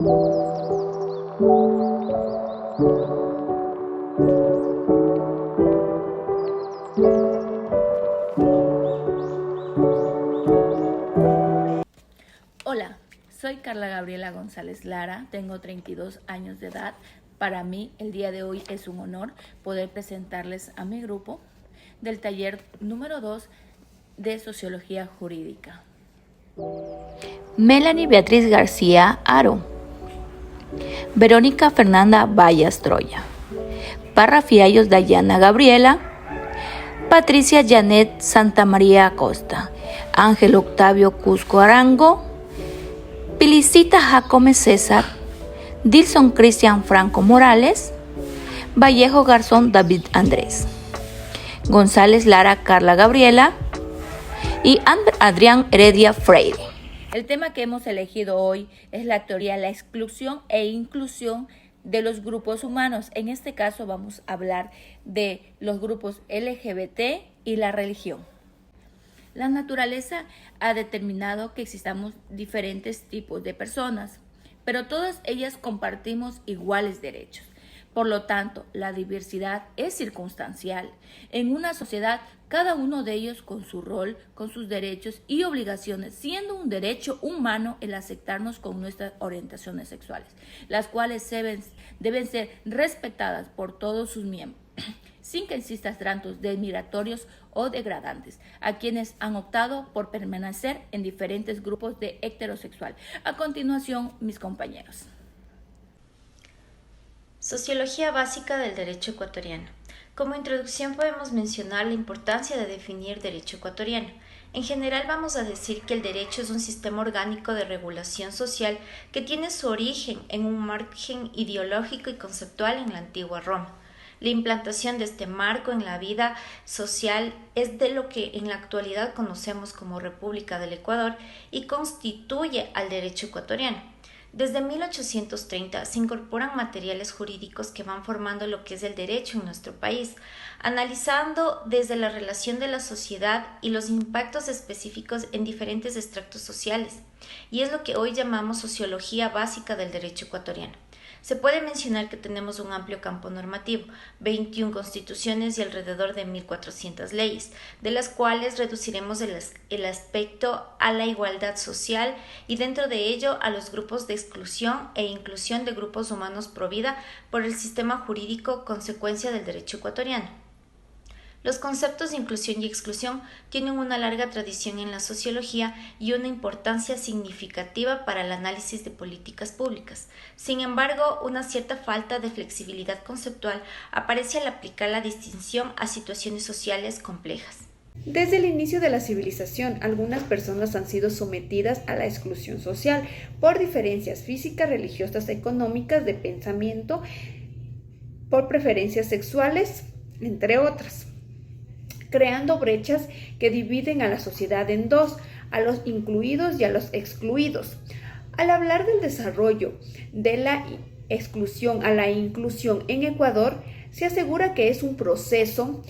Hola, soy Carla Gabriela González Lara, tengo 32 años de edad. Para mí el día de hoy es un honor poder presentarles a mi grupo del taller número 2 de Sociología Jurídica. Melanie Beatriz García Aro, Verónica Fernanda Vallas Troya, Parra Fiallos Dayana Gabriela, Patricia Janet Santa María Acosta, Ángel Octavio Cusco Arango, Pilicita Jacome César, Dilson Cristian Franco Morales, Vallejo Garzón David Andrés, González Lara Carla Gabriela y Adrián Heredia Freire. El tema que hemos elegido hoy es la teoría de la exclusión e inclusión de los grupos humanos. En este caso vamos a hablar de los grupos LGBT y la religión. La naturaleza ha determinado que existamos diferentes tipos de personas, pero todas ellas compartimos iguales derechos. Por lo tanto, la diversidad es circunstancial. En una sociedad, cada uno de ellos con su rol, con sus derechos y obligaciones, siendo un derecho humano el aceptarnos con nuestras orientaciones sexuales, las cuales deben ser respetadas por todos sus miembros, sin que existan tratos discriminatorios o degradantes a quienes han optado por permanecer en diferentes grupos de heterosexual. A continuación, mis compañeros. Sociología básica del derecho ecuatoriano. Como introducción podemos mencionar la importancia de definir derecho ecuatoriano. En general vamos a decir que el derecho es un sistema orgánico de regulación social que tiene su origen en un margen ideológico y conceptual en la antigua Roma. La implantación de este marco en la vida social es de lo que en la actualidad conocemos como República del Ecuador y constituye al derecho ecuatoriano. Desde 1830 se incorporan materiales jurídicos que van formando lo que es el derecho en nuestro país, analizando desde la relación de la sociedad y los impactos específicos en diferentes extractos sociales, y es lo que hoy llamamos sociología básica del derecho ecuatoriano. Se puede mencionar que tenemos un amplio campo normativo, 21 constituciones y alrededor de 1.400 leyes, de las cuales reduciremos el aspecto a la igualdad social y dentro de ello a los grupos de exclusión e inclusión de grupos humanos provida por el sistema jurídico consecuencia del derecho ecuatoriano. Los conceptos de inclusión y exclusión tienen una larga tradición en la sociología y una importancia significativa para el análisis de políticas públicas. Sin embargo, una cierta falta de flexibilidad conceptual aparece al aplicar la distinción a situaciones sociales complejas. Desde el inicio de la civilización, algunas personas han sido sometidas a la exclusión social por diferencias físicas, religiosas, económicas, de pensamiento, por preferencias sexuales, entre otras, creando brechas que dividen a la sociedad en dos, a los incluidos y a los excluidos. Al hablar del desarrollo de la exclusión a la inclusión en Ecuador, se asegura que es un proceso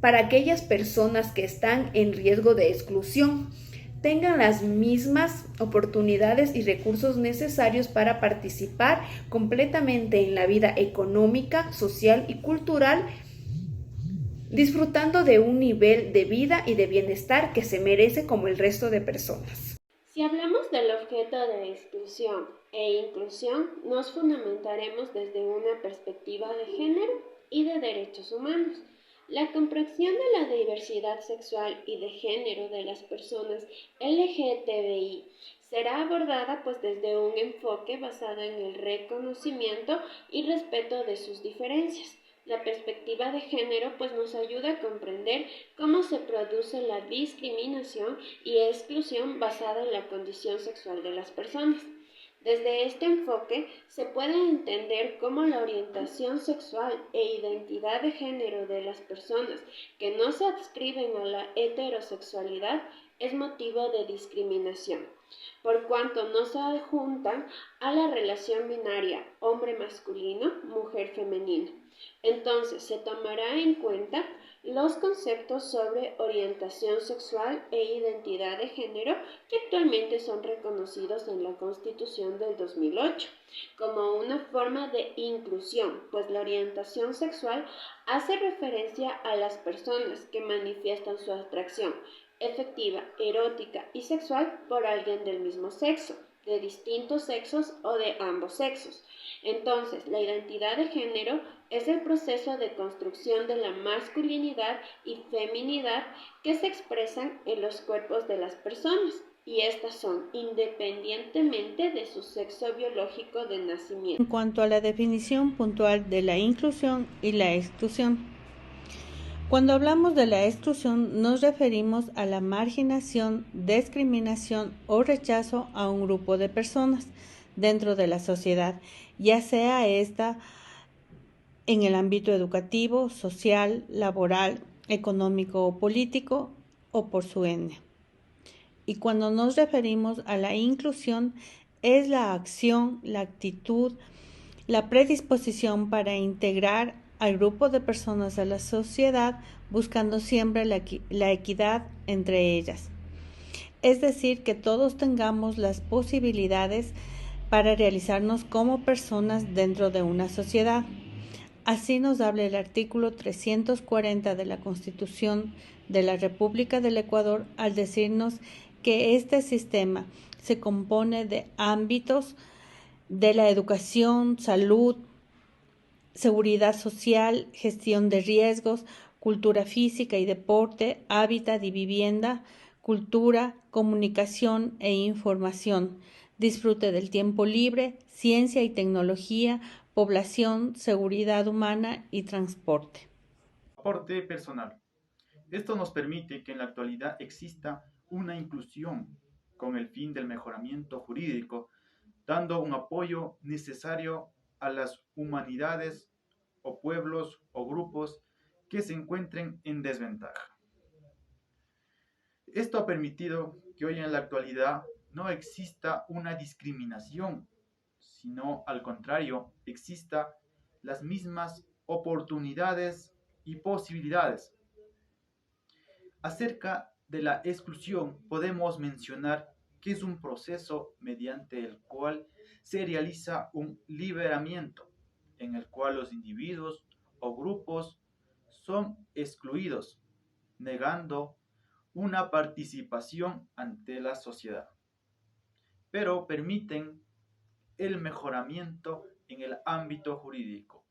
para aquellas personas que están en riesgo de exclusión tengan las mismas oportunidades y recursos necesarios para participar completamente en la vida económica, social y cultural, disfrutando de un nivel de vida y de bienestar que se merece como el resto de personas. Si hablamos del objeto de exclusión e inclusión, nos fundamentaremos desde una perspectiva de género y de derechos humanos. La comprensión de la diversidad sexual y de género de las personas LGTBI será abordada desde un enfoque basado en el reconocimiento y respeto de sus diferencias. La perspectiva de género nos ayuda a comprender cómo se produce la discriminación y exclusión basada en la condición sexual de las personas. Desde este enfoque se puede entender cómo la orientación sexual e identidad de género de las personas que no se adscriben a la heterosexualidad es motivo de discriminación, por cuanto no se adjuntan a la relación binaria hombre masculino, mujer femenina. Entonces se tomará en cuenta los conceptos sobre orientación sexual e identidad de género que actualmente son reconocidos en la Constitución del 2008 como una forma de inclusión, pues la orientación sexual hace referencia a las personas que manifiestan su atracción efectiva, erótica y sexual por alguien del mismo sexo, de distintos sexos o de ambos sexos. Entonces, la identidad de género es el proceso de construcción de la masculinidad y feminidad que se expresan en los cuerpos de las personas, y estas son independientemente de su sexo biológico de nacimiento. En cuanto a la definición puntual de la inclusión y la exclusión, cuando hablamos de la exclusión nos referimos a la marginación, discriminación o rechazo a un grupo de personas dentro de la sociedad, ya sea esta en el ámbito educativo, social, laboral, económico o político o por su ende. Y cuando nos referimos a la inclusión es la acción, la actitud, la predisposición para integrar al grupo de personas a la sociedad buscando siempre la equidad entre ellas. Es decir, que todos tengamos las posibilidades para realizarnos como personas dentro de una sociedad. Así nos habla el artículo 340 de la Constitución de la República del Ecuador al decirnos que este sistema se compone de ámbitos de la educación, salud, seguridad social, gestión de riesgos, cultura física y deporte, hábitat y vivienda, cultura, comunicación e información, disfrute del tiempo libre, ciencia y tecnología, población, seguridad humana y transporte. Aporte personal. Esto nos permite que en la actualidad exista una inclusión con el fin del mejoramiento jurídico, dando un apoyo necesario a las humanidades o pueblos o grupos que se encuentren en desventaja. Esto ha permitido que hoy en la actualidad no exista una discriminación, sino al contrario, exista las mismas oportunidades y posibilidades. Acerca de la exclusión podemos mencionar que es un proceso mediante el cual se realiza un liberamiento, en el cual los individuos o grupos son excluidos, negando una participación ante la sociedad, pero permiten el mejoramiento en el ámbito jurídico.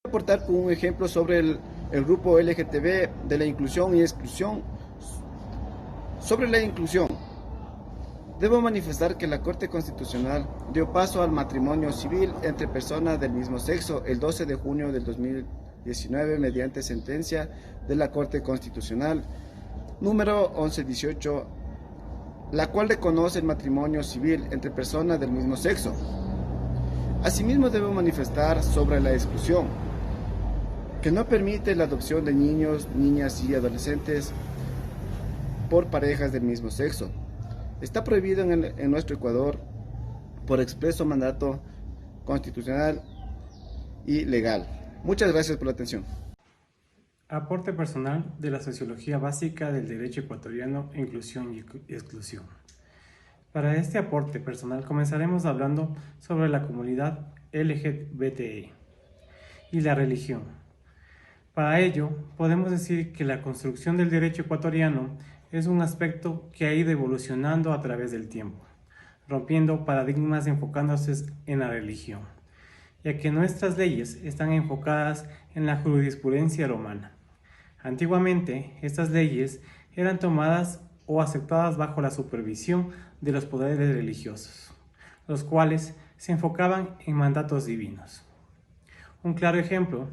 Voy a aportar con un ejemplo sobre el grupo LGTB de la inclusión y exclusión. Sobre la inclusión, debo manifestar que la Corte Constitucional dio paso al matrimonio civil entre personas del mismo sexo el 12 de junio del 2019 mediante sentencia de la Corte Constitucional número 1118, la cual reconoce el matrimonio civil entre personas del mismo sexo. Asimismo, debo manifestar sobre la exclusión, que no permite la adopción de niños, niñas y adolescentes por parejas del mismo sexo. Está prohibido en nuestro Ecuador por expreso mandato constitucional y legal. Muchas gracias por la atención. Aporte personal de la sociología básica del derecho ecuatoriano, inclusión y exclusión. Para este aporte personal comenzaremos hablando sobre la comunidad LGBTI y la religión. Para ello, podemos decir que la construcción del derecho ecuatoriano es un aspecto que ha ido evolucionando a través del tiempo, rompiendo paradigmas enfocándose en la religión, ya que nuestras leyes están enfocadas en la jurisprudencia romana. Antiguamente, estas leyes eran tomadas o aceptadas bajo la supervisión de los poderes religiosos, los cuales se enfocaban en mandatos divinos. Un claro ejemplo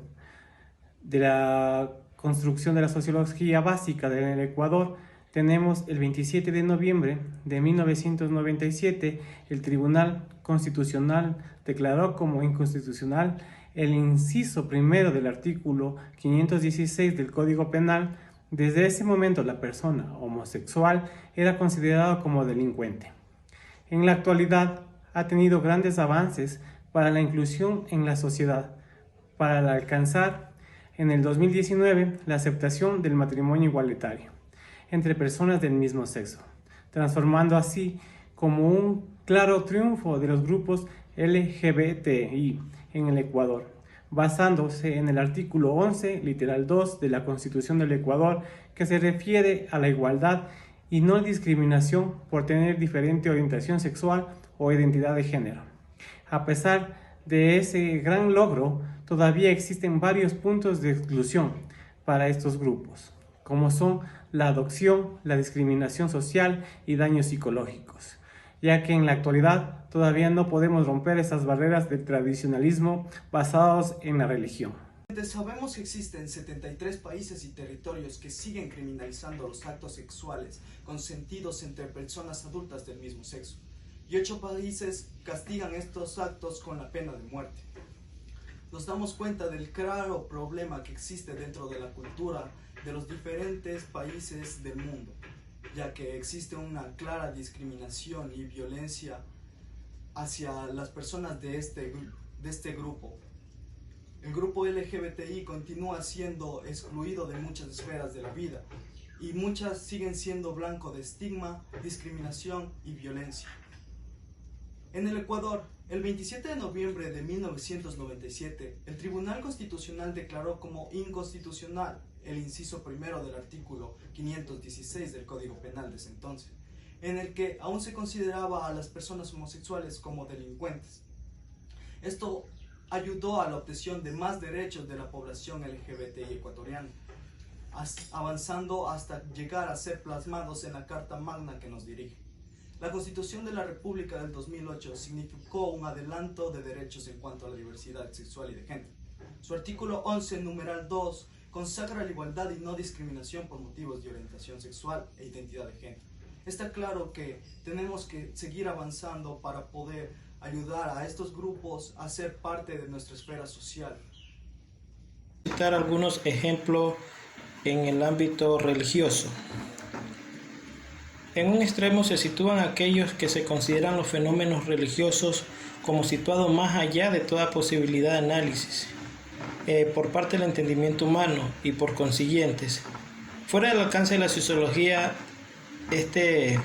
de la construcción de la sociología básica del Ecuador tenemos el 27 de noviembre de 1997, el Tribunal Constitucional declaró como inconstitucional el inciso primero del artículo 516 del Código Penal, Desde ese momento la persona homosexual era considerada como delincuente. En la actualidad ha tenido grandes avances para la inclusión en la sociedad, para alcanzar en el 2019 la aceptación del matrimonio igualitario entre personas del mismo sexo, transformando así como un claro triunfo de los grupos LGBTI en el Ecuador, basándose en el artículo 11, literal 2 de la Constitución del Ecuador, que se refiere a la igualdad y no discriminación por tener diferente orientación sexual o identidad de género. A pesar de ese gran logro, todavía existen varios puntos de exclusión para estos grupos, como son la adopción, la discriminación social y daños psicológicos, ya que en la actualidad todavía no podemos romper esas barreras del tradicionalismo basados en la religión. Sabemos que existen 73 países y territorios que siguen criminalizando los actos sexuales consentidos entre personas adultas del mismo sexo, y 8 países castigan estos actos con la pena de muerte. Nos damos cuenta del claro problema que existe dentro de la cultura de los diferentes países del mundo, ya que existe una clara discriminación y violencia hacia las personas de este grupo. El grupo LGBTI continúa siendo excluido de muchas esferas de la vida y muchas siguen siendo blanco de estigma, discriminación y violencia. En el Ecuador, el 27 de noviembre de 1997, el Tribunal Constitucional declaró como inconstitucional el inciso primero del artículo 516 del Código Penal de ese entonces, en el que aún se consideraba a las personas homosexuales como delincuentes. Esto ayudó a la obtención de más derechos de la población LGBTI ecuatoriana, avanzando hasta llegar a ser plasmados en la Carta Magna que nos dirige. La Constitución de la República del 2008 significó un adelanto de derechos en cuanto a la diversidad sexual y de género. Su artículo 11, numeral 2, consagra la igualdad y no discriminación por motivos de orientación sexual e identidad de género. Está claro que tenemos que seguir avanzando para poder ayudar a estos grupos a ser parte de nuestra esfera social. Citar algunos ejemplos en el ámbito religioso. En un extremo se sitúan aquellos que se consideran los fenómenos religiosos como situados más allá de toda posibilidad de análisis por parte del entendimiento humano y por consiguientes, fuera del alcance de la sociología. Este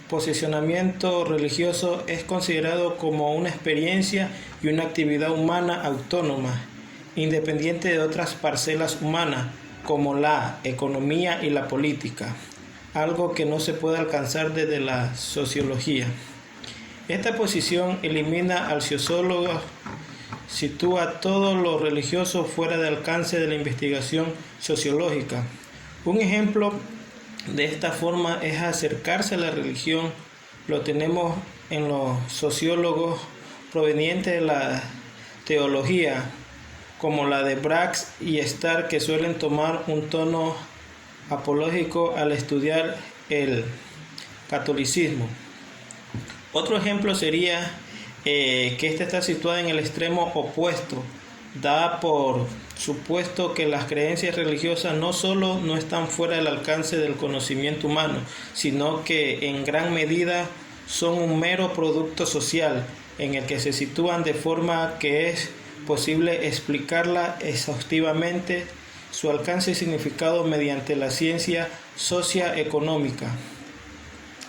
posicionamiento religioso es considerado como una experiencia y una actividad humana autónoma, independiente de otras parcelas humanas como la economía y la política, algo que no se puede alcanzar desde la sociología. Esta posición elimina al sociólogo, sitúa todo lo religioso fuera del alcance de la investigación sociológica. Un ejemplo de esta forma es acercarse a la religión. Lo tenemos en los sociólogos provenientes de la teología, como la de Brax y Starr, que suelen tomar un tono apológico al estudiar el catolicismo. Otro ejemplo sería que esta está situada en el extremo opuesto. Da por supuesto que las creencias religiosas no solo no están fuera del alcance del conocimiento humano, sino que en gran medida son un mero producto social en el que se sitúan de forma que es posible explicarla exhaustivamente su alcance y significado mediante la ciencia socioeconómica.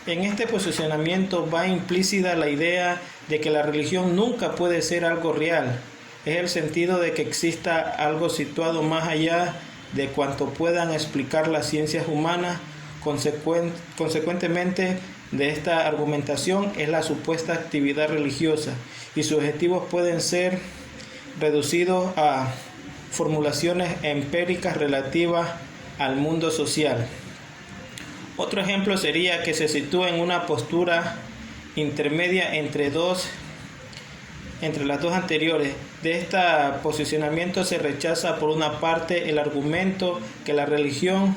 En este posicionamiento va implícita la idea de que la religión nunca puede ser algo real. Es el sentido de que exista algo situado más allá de cuanto puedan explicar las ciencias humanas. Consecuentemente de esta argumentación es la supuesta actividad religiosa, y sus objetivos pueden ser reducidos a formulaciones empíricas relativas al mundo social. Otro ejemplo sería que se sitúa en una postura intermedia entre las dos anteriores. De este posicionamiento se rechaza por una parte el argumento que la religión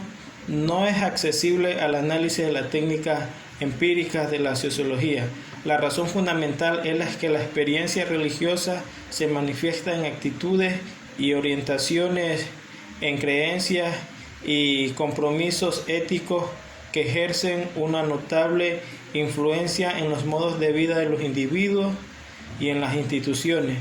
no es accesible al análisis de las técnicas empíricas de la sociología. La razón fundamental es que la experiencia religiosa se manifiesta en actitudes y orientaciones, en creencias y compromisos éticos que ejercen una notable influencia en los modos de vida de los individuos y en las instituciones.